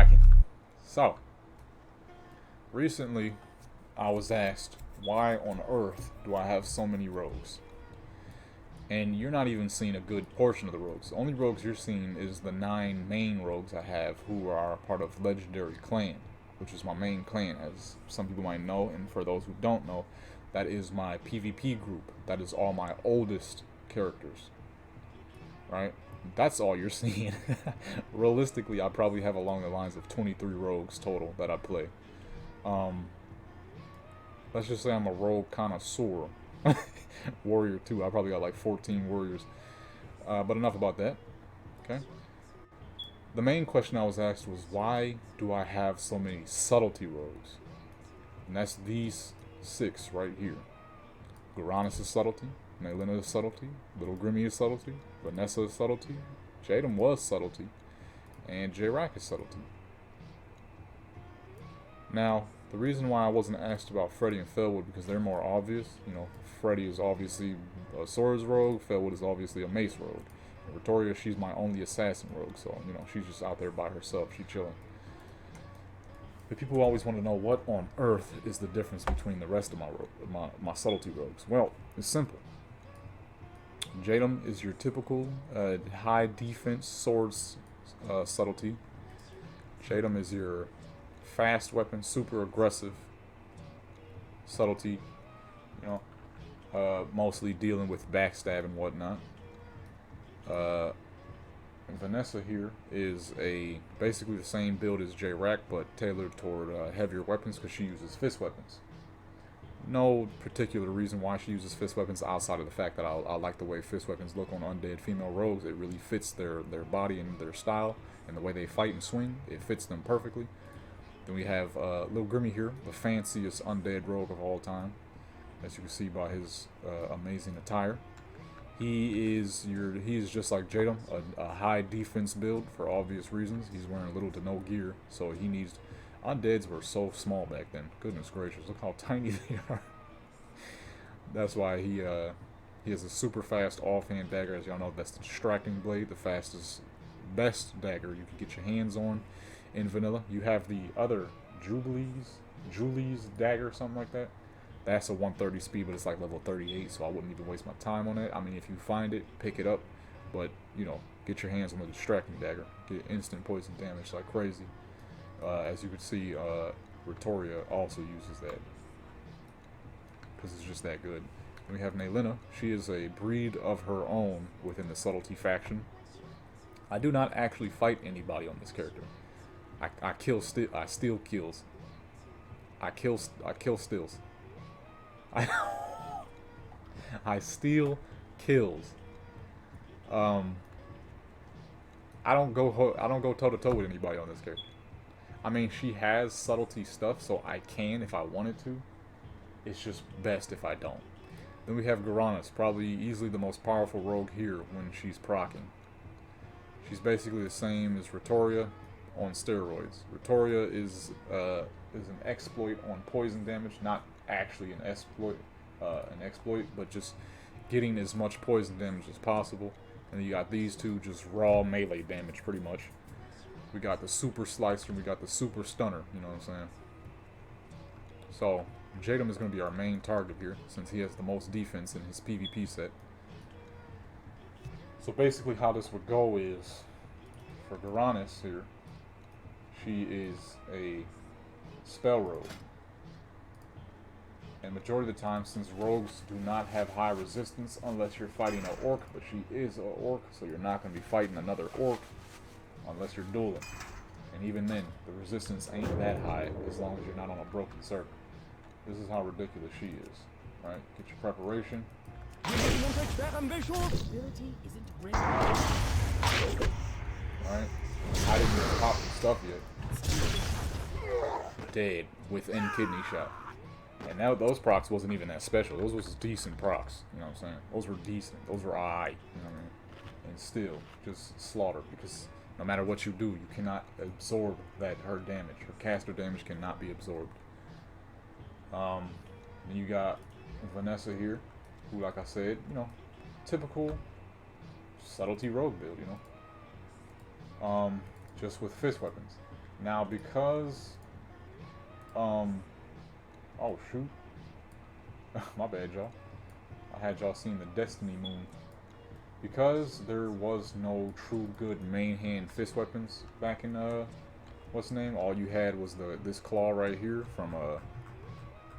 cracking. So, recently I was asked, why on earth do I have so many rogues? And you're not even seeing a good portion of the rogues. The only rogues you're seeing is the 9 main rogues I have who are part of Legendary Clan, which is my main clan, as some people might know, and for those who don't know, that is my PvP group. That is all my oldest characters. Right? That's all you're seeing. Realistically, I probably have along the lines of 23 rogues total that I play. Let's just say I'm a rogue connoisseur. Warrior too. I probably got like 14 warriors. But enough about that. Okay. The main question I was asked was, why do I have so many subtlety rogues? And that's these 6 right here. Guaranis is subtlety. Naylina is subtlety. Little Grimmy is subtlety. Vanessa is subtlety. Jadam was subtlety. And J-Rack is subtlety. Now, the reason why I wasn't asked about Freddy and Felwood, because they're more obvious. You know, Freddy is obviously a swords rogue. Felwood is obviously a mace rogue. And Victoria, she's my only assassin rogue. So, you know, she's just out there by herself. She's chilling. But people always want to know, what on earth is the difference between the rest of my subtlety rogues? Well, it's simple. Jadam is your typical high defense swords subtlety. Jadam is your fast weapon, super aggressive subtlety. You know, mostly dealing with backstab and whatnot. Vanessa here is basically the same build as J-Rack, but tailored toward heavier weapons because she uses fist weapons. No particular reason why she uses fist weapons outside of the fact that I like the way fist weapons look on undead female rogues. It really fits their body and their style and the way they fight and swing. It fits them perfectly. Then we have Little Grimmy here, the fanciest undead rogue of all time, as you can see by his amazing attire. He is just like Jadam, a high defense build for obvious reasons. He's wearing little to no gear, so he needs. Undeads were so small back then. Goodness gracious, look how tiny they are. That's why he has a super fast offhand dagger. As y'all know, that's the distracting blade, the fastest, best dagger you can get your hands on in vanilla. You have the other Julie's dagger, something like that. That's a 130 speed, but it's like level 38, so I wouldn't even waste my time on it. I mean, if you find it, pick it up, but you know, get your hands on the distracting dagger. Get instant poison damage like crazy. As you can see, Ritoria also uses that because it's just that good. And we have Naylina. She is a breed of her own within the subtlety faction. I do not actually fight anybody on this character. I steal kills. I kill steals. I steal kills. I don't go toe to toe with anybody on this character. I mean, she has subtlety stuff, so I can if I wanted to. It's just best if I don't. Then we have Guaranis, probably easily the most powerful rogue here when she's proccing. She's basically the same as Ritoria on steroids. Ritoria is an exploit on poison damage, not actually an exploit, but just getting as much poison damage as possible. And then you got these two just raw melee damage, pretty much. We got the super slicer, we got the super stunner, you know what I'm saying? So, Jadam is going to be our main target here, since he has the most defense in his PvP set. So basically how this would go is, for Guaranis here, she is a spell rogue. And majority of the time, since rogues do not have high resistance unless you're fighting an orc, but she is an orc, so you're not going to be fighting another orc unless you're dueling. And even then, the resistance ain't that high as long as you're not on a broken server. This is how ridiculous she is. Right? Get your preparation. Alright? I didn't even pop the stuff yet. Dead with end kidney shot. And now those procs wasn't even that special. Those was decent procs. You know what I'm saying? Those were decent. Those were alright. You know what I mean? And still, just slaughter. Because no matter what you do, you cannot absorb her damage. Her caster damage cannot be absorbed. Then you got Vanessa here, who, like I said, you know, typical subtlety rogue build, you know. Just with fist weapons. Now because oh shoot. My bad, y'all. I had y'all seen the Destiny Moon. Because there was no true good main hand fist weapons back in what's the name? All you had was this claw right here from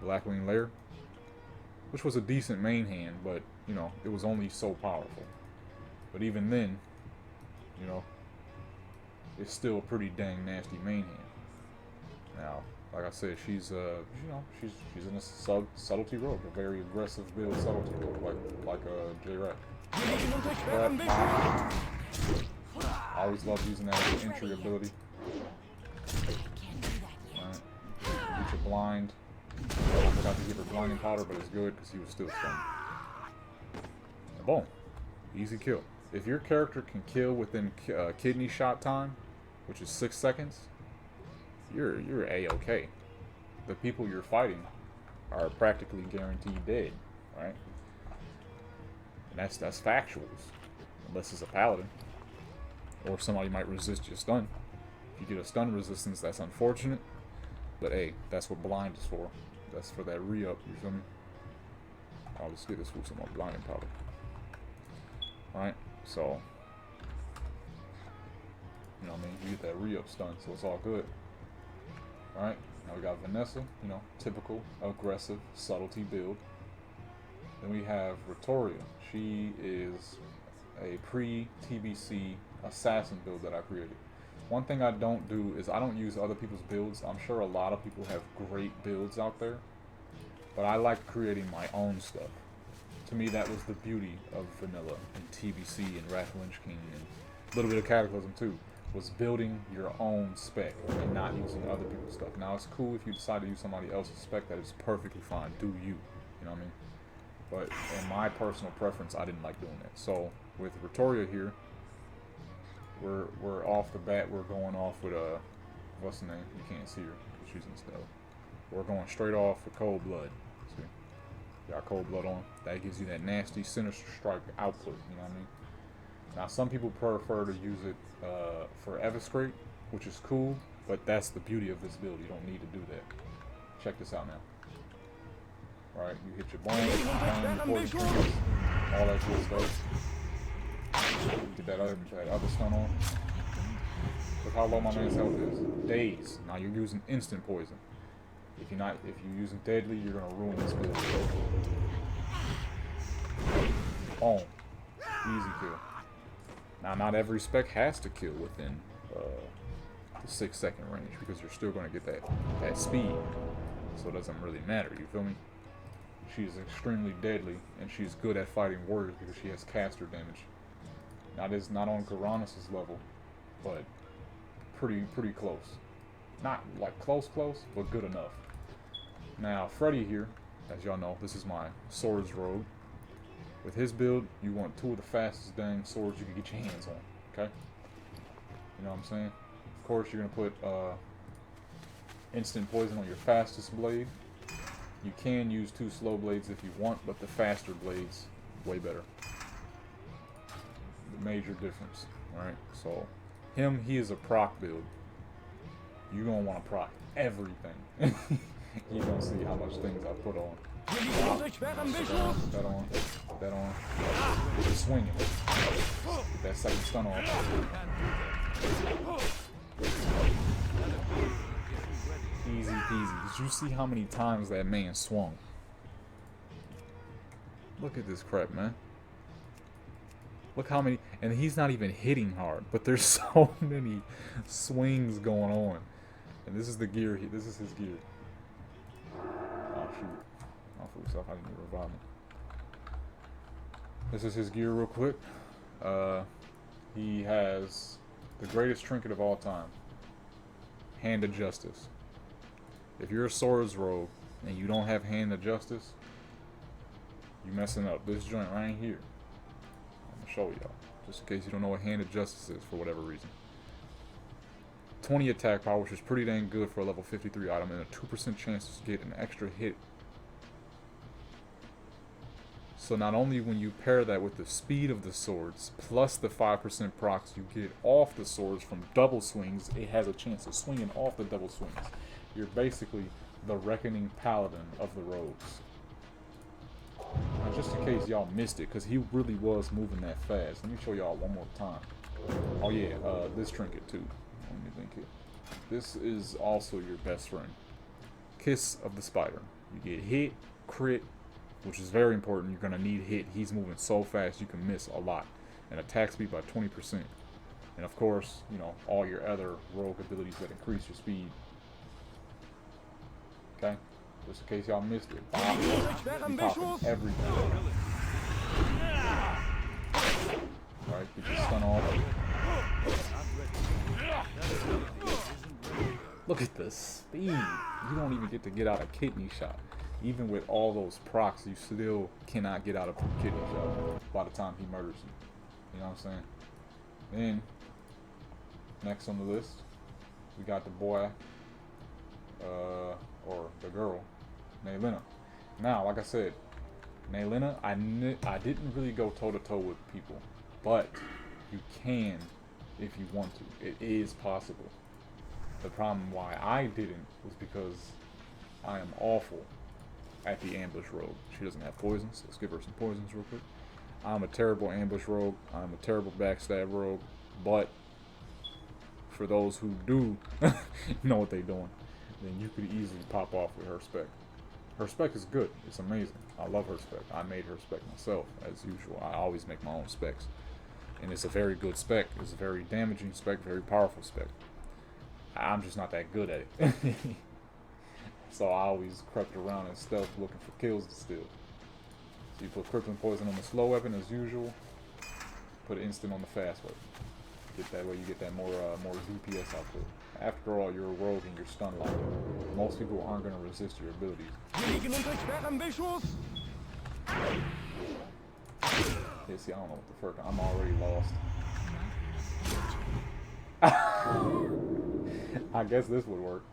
Blackwing Lair, which was a decent main hand, but you know, it was only so powerful. But even then, you know, it's still a pretty dang nasty main hand. Now, like I said, she's you know, she's in a subtlety rogue, a very aggressive build subtlety rogue, like J-Rack. I always love using that as an entry ability. Alright. Get your blind. I forgot to give her blinding powder, but it's good because he was still stunned. Boom. Easy kill. If your character can kill within kidney shot time, which is 6 seconds, you're A-okay. The people you're fighting are practically guaranteed dead, right? And that's factuals, unless it's a paladin, or somebody might resist your stun. If you get a stun resistance, that's unfortunate, but hey, that's what blind is for. That's for that re-up, you feel me? I'll just get this with some more blinding powder. Alright, so, you know what I mean, you get that re-up stun, so it's all good. Alright, now we got Vanessa, you know, typical, aggressive, subtlety build. Then we have Ritoria. She is a pre-TBC assassin build that I created. One thing I don't do is I don't use other people's builds. I'm sure a lot of people have great builds out there, but I like creating my own stuff. To me, that was the beauty of Vanilla and TBC and Wrath of Lich King and a little bit of Cataclysm too, was building your own spec and not using other people's stuff. Now, it's cool if you decide to use somebody else's spec, that is perfectly fine. Do you know what I mean? But in my personal preference, I didn't like doing that. So with Ritoria here, we're off the bat. We're going off with what's the name? You can't see her. She's using stealth. We're going straight off with Cold Blood. See, got Cold Blood on. That gives you that nasty Sinister Strike output. You know what I mean? Now some people prefer to use it for Everscrape, which is cool. But that's the beauty of this build. You don't need to do that. Check this out now. Right, you hit your bones, your poison trinkets, all that good stuff. Get that other stun on. Look how low my man's health is. Daze. Now you're using instant poison. If you're using deadly, you're gonna ruin this build. Boom. Easy kill. Now not every spec has to kill within the 6 second range because you're still gonna get that speed. So it doesn't really matter, you feel me? She's extremely deadly, and she's good at fighting warriors because she has caster damage. Now, it is not on Garanus' level, but pretty close. Not like close, but good enough. Now, Freddy here, as y'all know, this is my Swords Rogue. With his build, you want 2 of the fastest dang swords you can get your hands on, okay? You know what I'm saying? Of course, you're going to put instant poison on your fastest blade. You can use 2 slow blades if you want, but the faster blades, way better. The major difference, alright? So, he is a proc build. You're going to want to proc everything. You're going to see how much things I put on. That on. Just swinging. Get that second stun on. Easy peasy. Did you see how many times that man swung? Look at this crap, man. Look how many, and he's not even hitting hard, but there's so many swings going on. And this is the gear, this is his gear. Oh shoot. Oh, for yourself, I didn't even revive him. This is his gear real quick. He has the greatest trinket of all time. Hand of Justice. If you're a Swords Rogue and you don't have Hand of Justice, you messing up. This joint right here. I'm gonna show y'all, just in case you don't know what Hand of Justice is for whatever reason. 20 attack power, which is pretty dang good for a level 53 item, and a 2% chance to get an extra hit. So not only when you pair that with the speed of the swords, plus the 5% procs you get off the swords from double swings, it has a chance of swinging off the double swings. You're basically the Reckoning Paladin of the rogues. Now, just in case y'all missed it, because he really was moving that fast. Let me show y'all one more time. Oh yeah, this trinket too. Let me think here. This is also your best friend. Kiss of the Spider. You get hit, crit, which is very important. You're going to need hit. He's moving so fast you can miss a lot. And attack speed by 20%. And of course, you know, all your other rogue abilities that increase your speed. Okay? Just in case y'all missed it. You're popping everything. Right? Get your stun off. Look at the speed. You don't even get to get out a kidney shot. Even with all those procs, you still cannot get out of a kidney shot by the time he murders you. You know what I'm saying? Then, next on the list, we got the boy, or the girl, Naylina. Now, like I said, Naylina, I didn't really go toe-to-toe with people, but you can if you want to. It is possible. The problem why I didn't was because I am awful at the ambush rogue. She doesn't have poisons. Let's give her some poisons real quick. I'm a terrible ambush rogue. I'm a terrible backstab rogue. But for those who do know what they're doing, then you could easily pop off with her spec. Her spec is good. It's amazing. I love her spec. I made her spec myself, as usual. I always make my own specs. And it's a very good spec. It's a very damaging spec, very powerful spec. I'm just not that good at it. So I always crept around in stealth looking for kills to steal. So you put crippling poison on the slow weapon as usual. Put instant on the fast weapon. Get that way you get that more DPS output. After all, you're a rogue and you're stun locked. Most people aren't going to resist your abilities. Yeah, see, I don't know what the fuck. I'm already lost. I guess this would work.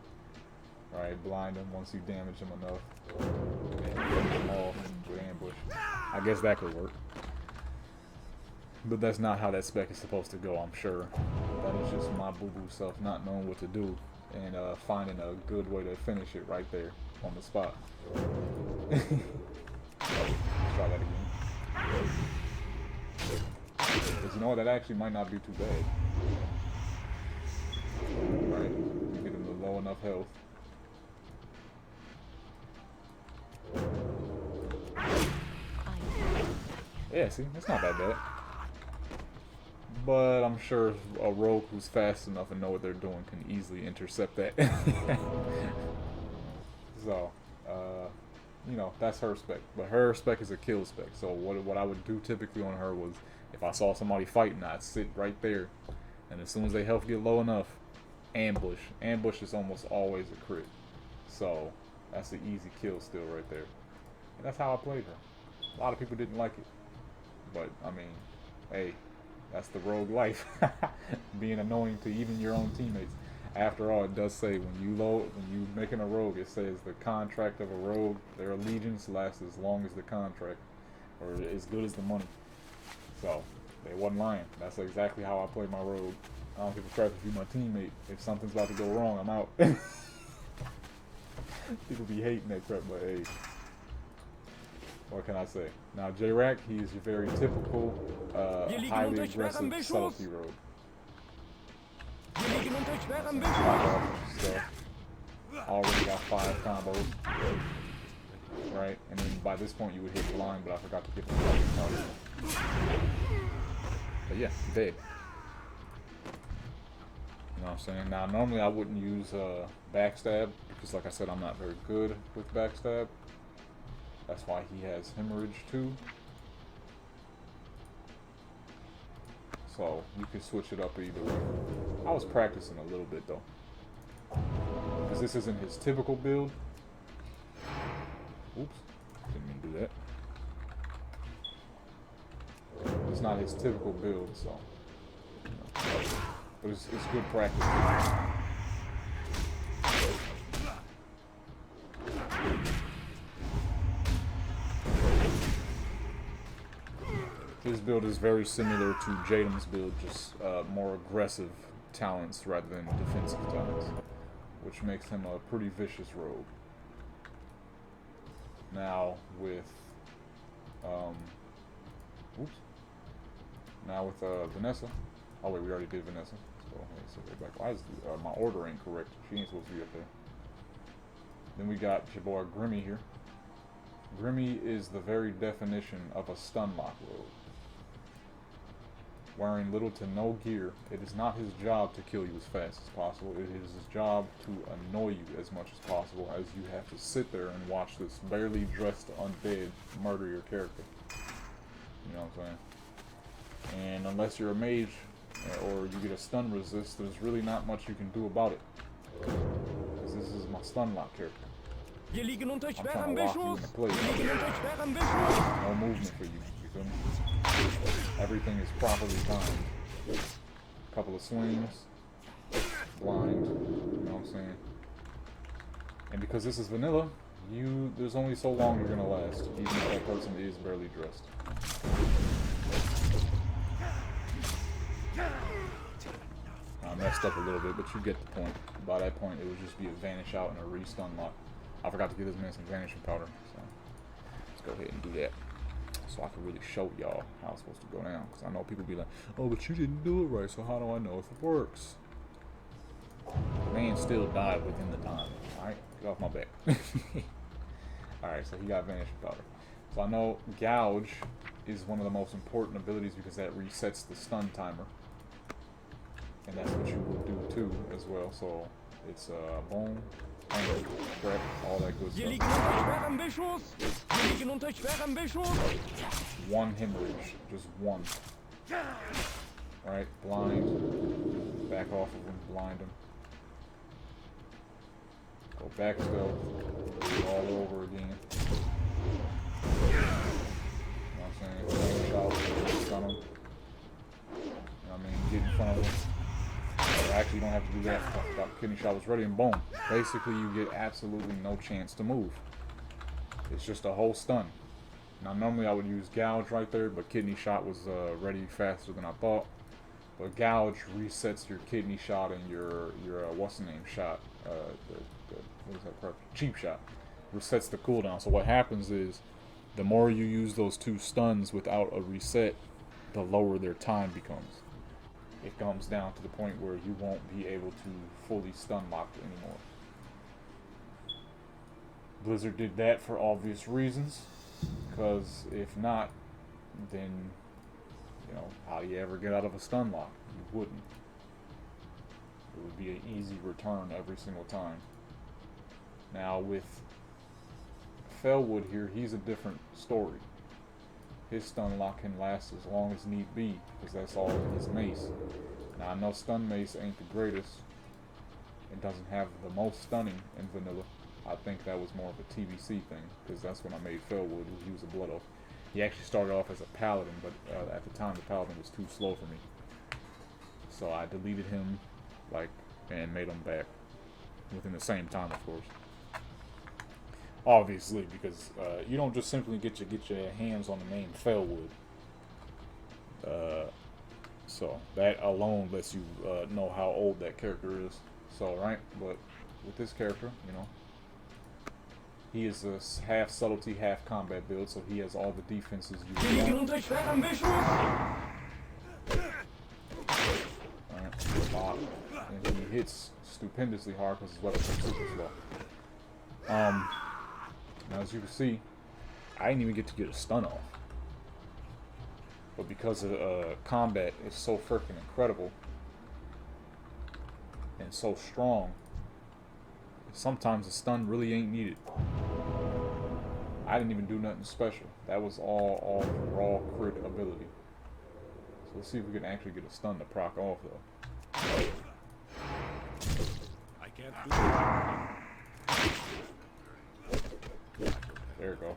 Right, blind him once you damage him enough. And finish him off with ambush. I guess that could work. But that's not how that spec is supposed to go, I'm sure. That is just my boo-boo self not knowing what to do and finding a good way to finish it right there on the spot. Let's try that again. Because you know what, that actually might not be too bad. Right, you get him to low enough health. Yeah, see, it's not that bad. But I'm sure a rogue who's fast enough and know what they're doing can easily intercept that. So, you know, that's her spec. But her spec is a kill spec. So what I would do typically on her was, if I saw somebody fighting, I'd sit right there. And as soon as their health get low enough, ambush. Ambush is almost always a crit. So, that's an easy kill still right there. And that's how I played her. A lot of people didn't like it. But, I mean, hey, that's the rogue life. Being annoying to even your own teammates. After all, it does say when you making a rogue, it says the contract of a rogue, their allegiance lasts as long as the contract, or as good as the money. So, they wasn't lying. That's exactly how I play my rogue. I don't give a crap if you're my teammate. If something's about to go wrong, I'm out. People be hating that crap, but hey. What can I say? Now, J-Rack, he is your very typical, highly aggressive Subtlety Rogue. Stuff. Already got 5 combos. Right? And then by this point you would hit blind, but I forgot to get the target. But yeah, dead. You know what I'm saying? Now, normally I wouldn't use backstab, because like I said, I'm not very good with backstab. That's why he has hemorrhage too. So you can switch it up either way. I was practicing a little bit though, because this isn't his typical build. Oops, didn't mean to do that. It's not his typical build, so. But it's good practice. His build is very similar to Jadam's build, just more aggressive talents rather than defensive talents, which makes him a pretty vicious rogue. Now with Vanessa. Oh wait, we already did Vanessa. So let's go back. Why is my order ain't correct? She ain't supposed to be up there. Then we got your boy Grimmy here. Grimmy is the very definition of a stun lock rogue. Wearing little to no gear, it is not his job to kill you as fast as possible. It is his job to annoy you as much as possible, as you have to sit there and watch this barely dressed undead murder your character. You know what I'm saying? And unless you're a mage or you get a stun resist, there's really not much you can do about it. Because this is my stun lock character. I'm trying to lock you into place. No movement for you. You feel me? Everything is properly timed. Couple of swings, blind, you know what I'm saying? And because this is vanilla, there's only so long you're gonna last, even if that person is barely dressed. I messed up a little bit, but you get the point. By that point, it would just be a vanish out and a re-stun lock. I forgot to give this man some vanishing powder, so let's go ahead and do that. So I can really show y'all how it's supposed to go down. Because I know people be like, oh, but you didn't do it right, so how do I know if it works? The man still died within the time. Alright, get off my back. Alright, so he got vanishing powder. So I know Gouge is one of the most important abilities because that resets the stun timer. And that's what you will do too as well. So it's boom, angle, prep, all that good stuff. One hemorrhage, just one. Alright, blind. Back off of him, blind him. Go back stealth. All over again. You know what I'm saying? Shout, stun him. You know what I mean? Get in front of him. Actually, you don't have to do that. Kidney shot was ready and boom. Basically, you get absolutely no chance to move. It's just a whole stun. Now, normally I would use Gouge right there, but kidney shot was ready faster than I thought. But Gouge resets your kidney shot and your what's the name shot? What is that crap? Cheap shot. Resets the cooldown. So what happens is, the more you use those two stuns without a reset, the lower their time becomes. It comes down to the point where you won't be able to fully stun lock anymore. Blizzard did that for obvious reasons, because if not, then, you know, how do you ever get out of a stun lock? You wouldn't. It would be an easy return every single time. Now with Felwood here, he's a different story. His stun lock can last as long as need be, because that's all in his mace. Now I know stun mace ain't the greatest. It doesn't have the most stunning in vanilla. I think that was more of a TBC thing, because that's when I made Felwood, he was a Blood Oath. He actually started off as a Paladin, but at the time the Paladin was too slow for me. So I deleted him, and made him back within the same time, of course. Obviously, because you don't just simply get your hands on the name Felwood. So that alone lets you know how old that character is. So right, but with this character, you know, he is a half subtlety, half combat build, so he has all the defenses you want. Alright, and he hits stupendously hard because his weapons are super slow. Now, as you can see, I didn't even get to get a stun off. But because of combat is so freaking incredible and so strong, sometimes a stun really ain't needed. I didn't even do nothing special. That was all raw crit ability. So let's see if we can actually get a stun to proc off though. I can't do that. There we go.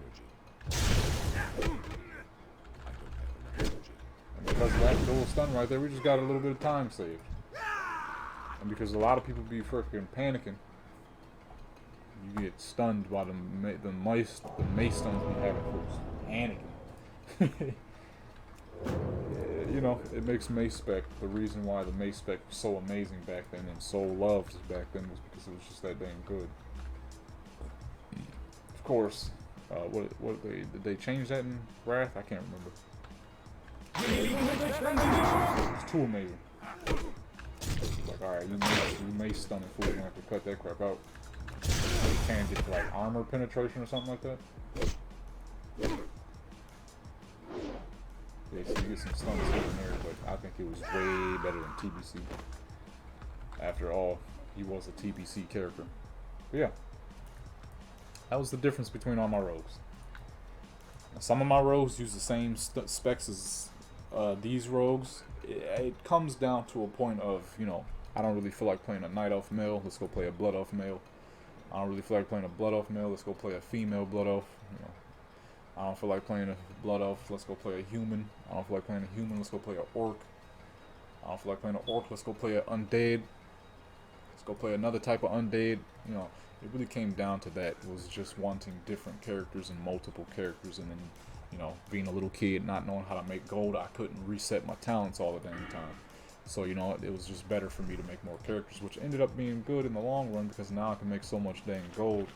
And because of that dual stun right there, we just got a little bit of time saved. And because a lot of people be freaking panicking, you get stunned by the mace stuns we having folks panicking. you know, it makes Mace Spec. The reason why the Mace Spec was so amazing back then and so loved back then was because it was just that dang good. Of course, did they change that in Wrath? I can't remember. It's too amazing. Like, alright, you may stun it, fool. You're gonna have to cut that crap out. You can't get like armor penetration or something like that. Yeah, so you get some stuns here and there, but I think it was way better than TBC. After all, he was a TBC character. But yeah, that was the difference between all my rogues. Now, some of my rogues use the same specs as these rogues. It comes down to a point of, you know, I don't really feel like playing a Night Elf male. Let's go play a Blood Elf male. I don't really feel like playing a Blood Elf male. Let's go play a female Blood Elf. You know, I don't feel like playing a Blood Elf. Let's go play a human. I don't feel like playing a human. Let's go play an Orc. I don't feel like playing an Orc. Let's go play an Undead. Let's go play another type of Undead. You know, it really came down to that. It was just wanting different characters and multiple characters, and then, you know, being a little kid, not knowing how to make gold, I couldn't reset my talents all the damn time. So, you know, it was just better for me to make more characters, which ended up being good in the long run because now I can make so much dang gold.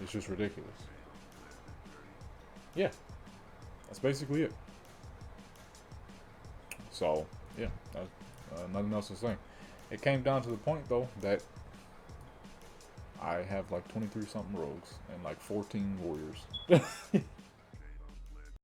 It's just ridiculous. Yeah, that's basically it. So, yeah, nothing else to say. It came down to the point, though, that I have like 23 something rogues and like 14 warriors.